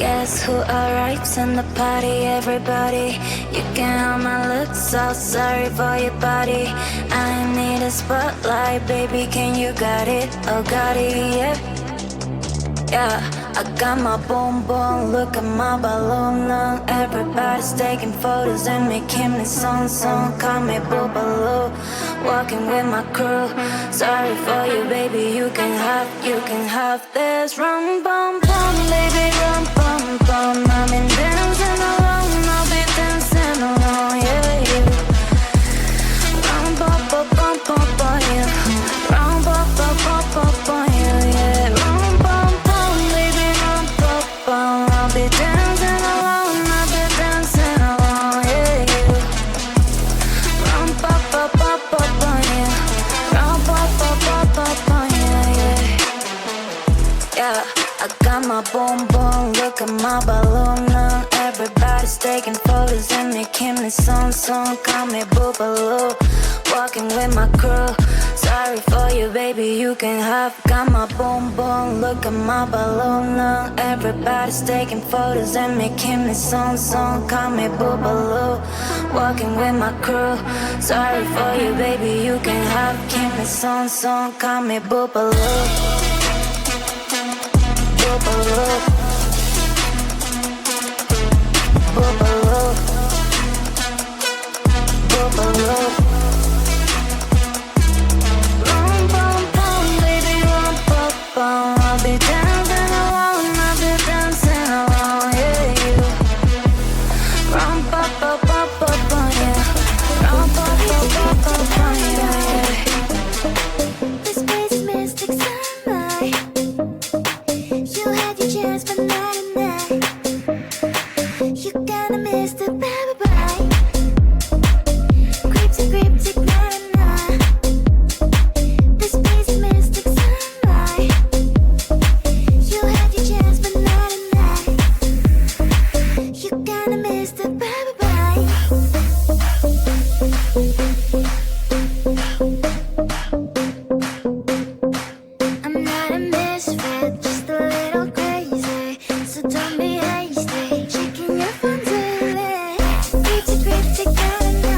Guess who arrives in the party? Everybody. You can have my looks, so sorry for your body. I need a spotlight, baby, can you got it? Oh, got it, yeah. Yeah, I got my boom boom, look at my balloon now. Everybody's taking photos and making me song. Call me Boobaloo, walking with my crew. Sorry for you, baby, you can have this. Rum bum bum, baby, rum bum bum. I've been dancing alone, I'll be dancing alone, yeah, yeah. Rum bum bum bum bum bum, yeah. Rum bum bum bum bum bum, yeah, yeah. Rum bum bum, baby, rum bum bum. I'll be dancing alone, I'll be dancing alone, yeah, yeah. Rum bum bum bum bum bum, yeah. Rum bum bum bum bum bum, yeah, yeah. Yeah, I got my boom boom, look at my balloon now. Everybody's taking photos and making me song. Call me Boobaloo, walking with my crew. Sorry for you, baby, you can have. Got my boom boom, look at my balloon now. Everybody's taking photos and making me song. Call me Boobaloo, walking with my crew. Sorry for you, baby, you can have. Keep me song. Call me Boobaloo. Boobaloo, Boobaloo, Boobaloo. Rum bum bum, baby, rum bum bum. I'll be dancing alone, I'll be dancing alone, yeah, yeah. Rum bum bum bum bum bum, yeah. Rum bum bum bum bum bum, yeah, yeah. This place is mystic sunlight. You had your chance, but not tonight. You're gonna miss the bye-bye. Cryptic, cryptic, na-na-na. This place is mystic sunlight. You had your chance, but not tonight. You're gonna miss the bye-bye. I'm not a misfit, just a little crazy. So don't be hasty, checking your phone daily. Cryptic, cryptic, na-na-na.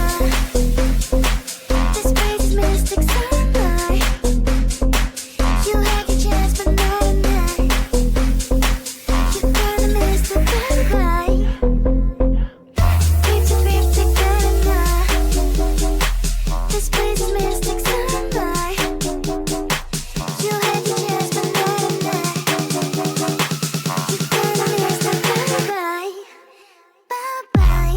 This place is mystic sunlight. You had your chance, but not tonight. You're gonna miss the bye-bye. Cryptic, cryptic, na-na-na. This place is mystic sunlight. You had your chance, but not tonight. You're gonna miss the bye-bye. Bye-bye.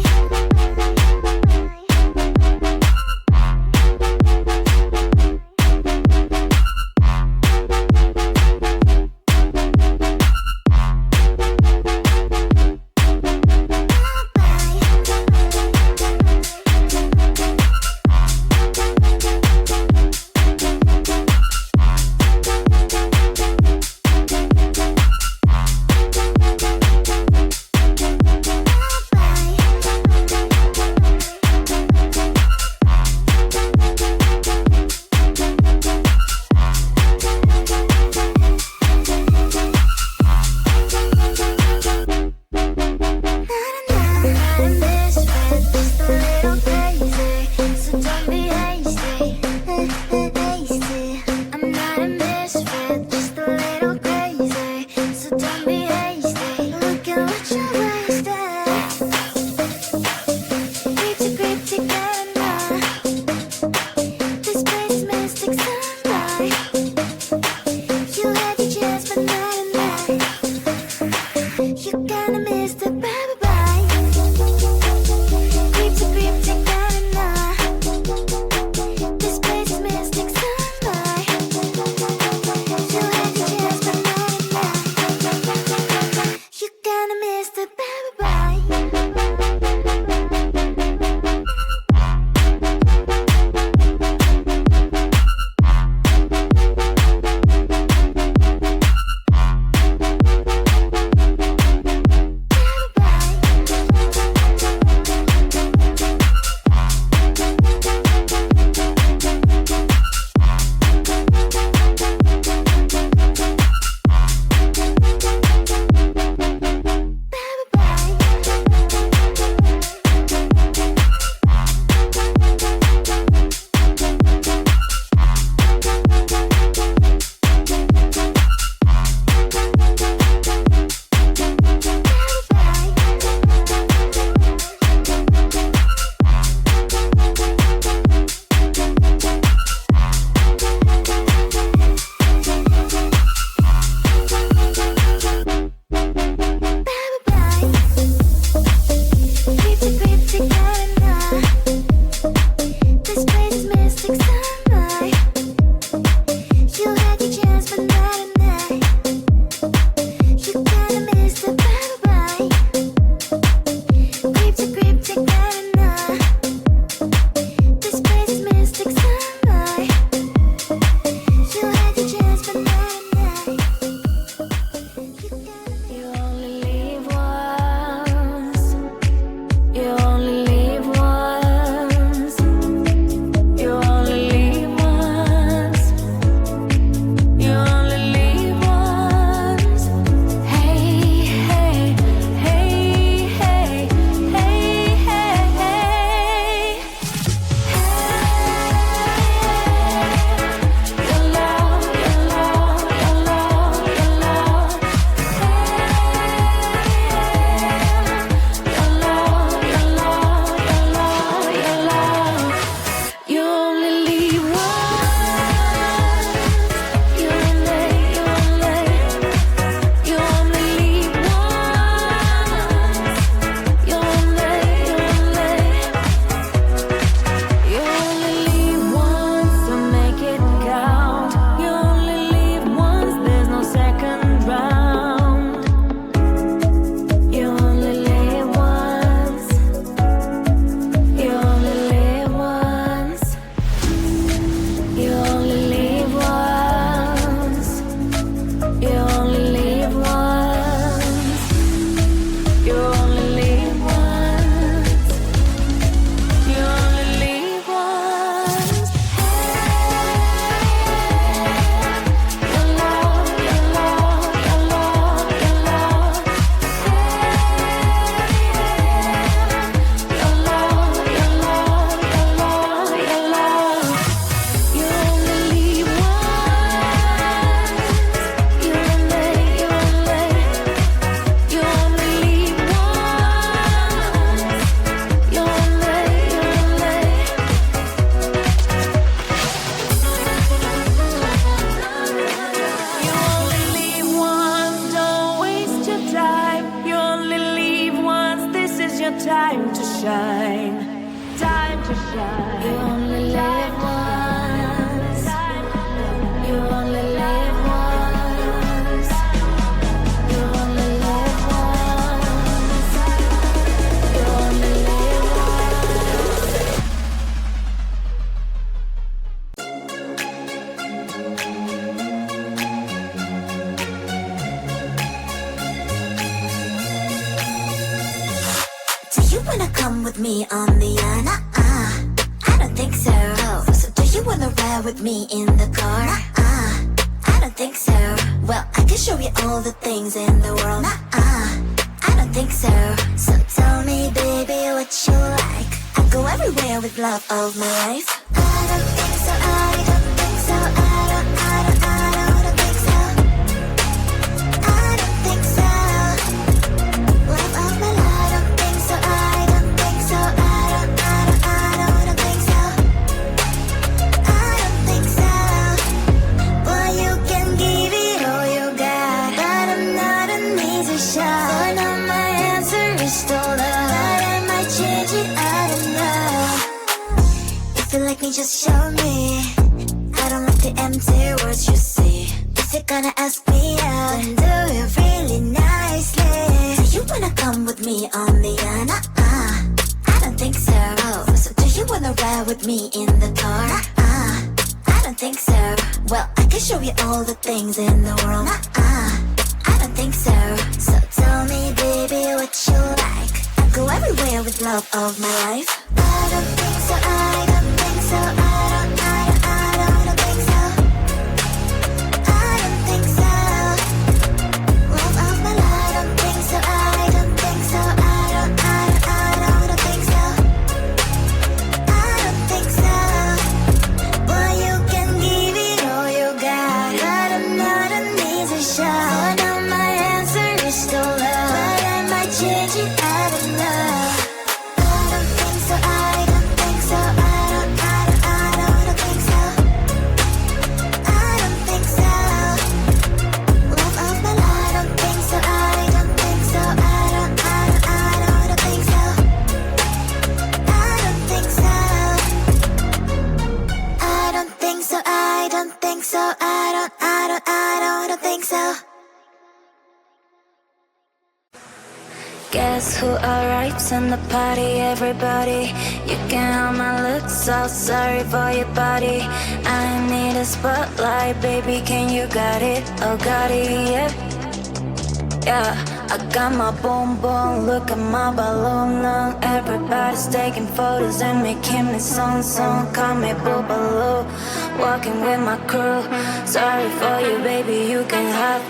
You're gonna miss the bye-bye. Cryptic, cryptic, na-na-na. This place is mystic sunlight. You had your chance, but not tonight. You're gonna miss the bye-bye. shine. Time to shine. You only live once. You only live once. You only live once. You only live once. Do you wanna come with me on the I don't think so. So do you wanna ride with me in the car? I don't think so. Well, I can show you all the things in the world. I don't think so. So tell me, baby, what you like. I go everywhere with love of my life. I don't think so. I don't think so. I don't think so. I don't think so. Love of my life. I don't think so. I don't think so. I don't think so. I don't think so. Boy, you can give it all you got, but I'm not an easy shot. For now, my answer is still love, but I might change it. I don't know. If you like me, just show me. I don't like the empty words you say. If you're gonna ask me out, then do it really nicely. Do you wanna come with me on the I don't think so. So do you wanna ride with me in the car? I don't think so. Well, I can show you all the things in the world. I don't think so. So tell me, baby, what you like. I go everywhere with love of my life. I don't think so. I don't think so. I don't think so. I don't think so. Love of my life. I don't think so. I don't think so. I don't think so. I don't think so. Boy, you can give it all you got, but I'm not an easy shot. For now, my answer is still love, but I might change it. I don't know. I don't think so. I don't think so. I don't think so. I don't think so. Love of my life. I don't think so. I don't think so. I don't think so. I don't think so. I don't think so. I don't think so. I don't think so. Guess who arrives in the party? Everybody, you can have my looks, so sorry for your body. I need a spotlight, baby, can you got it? Oh, got it, yeah. Yeah, I got my boom boom, look at my balloon now. Everybody's taking photos and making me song. Call me Boobaloo, walking with my crew. Sorry for you, baby, you can have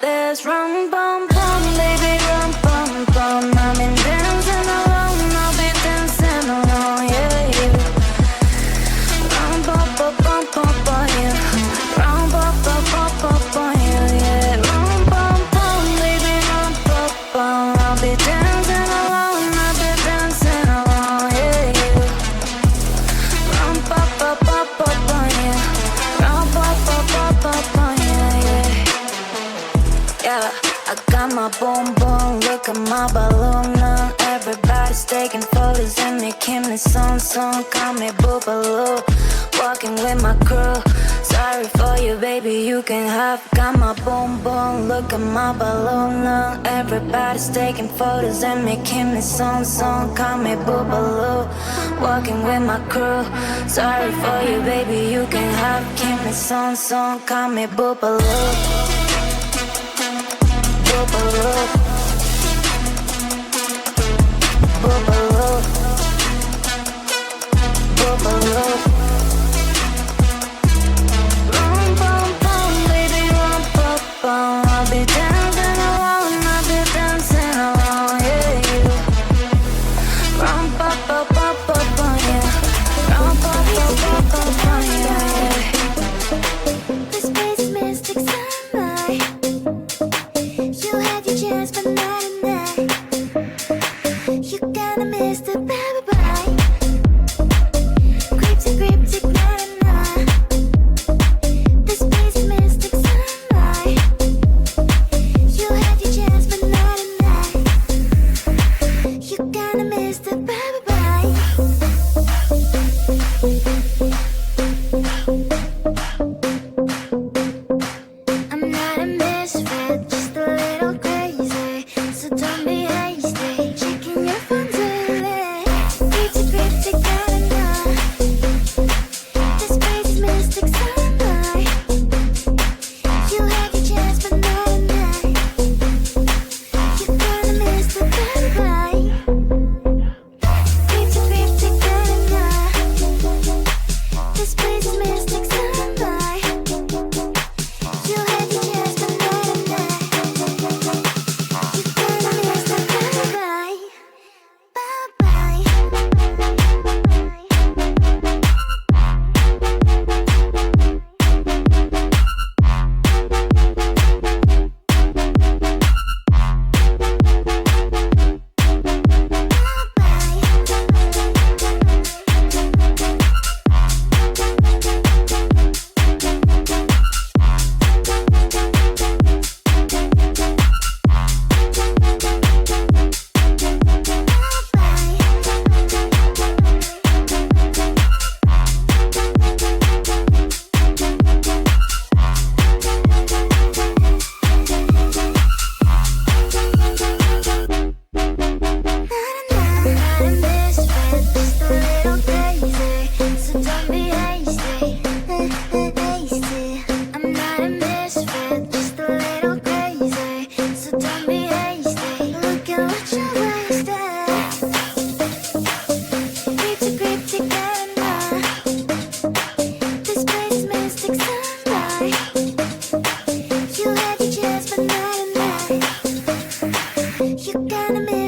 this. Rum bum bum, baby, rum bum bum. I've been dancing alone, I'll be dancing alone, yeah, yeah. Rum bum bum bum bum bum, yeah. Rum bum bum bum bum bum, yeah, yeah. Rum bum bum, baby, rum bum bum. I'll be dancing alone, I'll be dancing alone, yeah, yeah. Rum bum bum bum bum bum, yeah. Rum bum bum bum bum bum, yeah, yeah. Yeah, I got my boom boom, look at my balloon now. Everybody's taking photos and making me song. Call me Boobaloo, walking with my crew. Sorry for you, baby, you can have. Got my boom boom, look at my balloon now. Everybody's taking photos and making me song. Call me Boobaloo, walking with my crew. Sorry for you, baby, you can have. Keep me song. Call me Boobaloo. Boobaloo, Boobaloo, Boobaloo. Rum bum bum, baby, rum bum bum. I'll be dancing alone, I'll be dancing alone, yeah, yeah. Rum bum bum bum bum bum, yeah. Rum bum bum bum bum bum, yeah, yeah. This place is mystic summer. You had your chance, but You gotta miss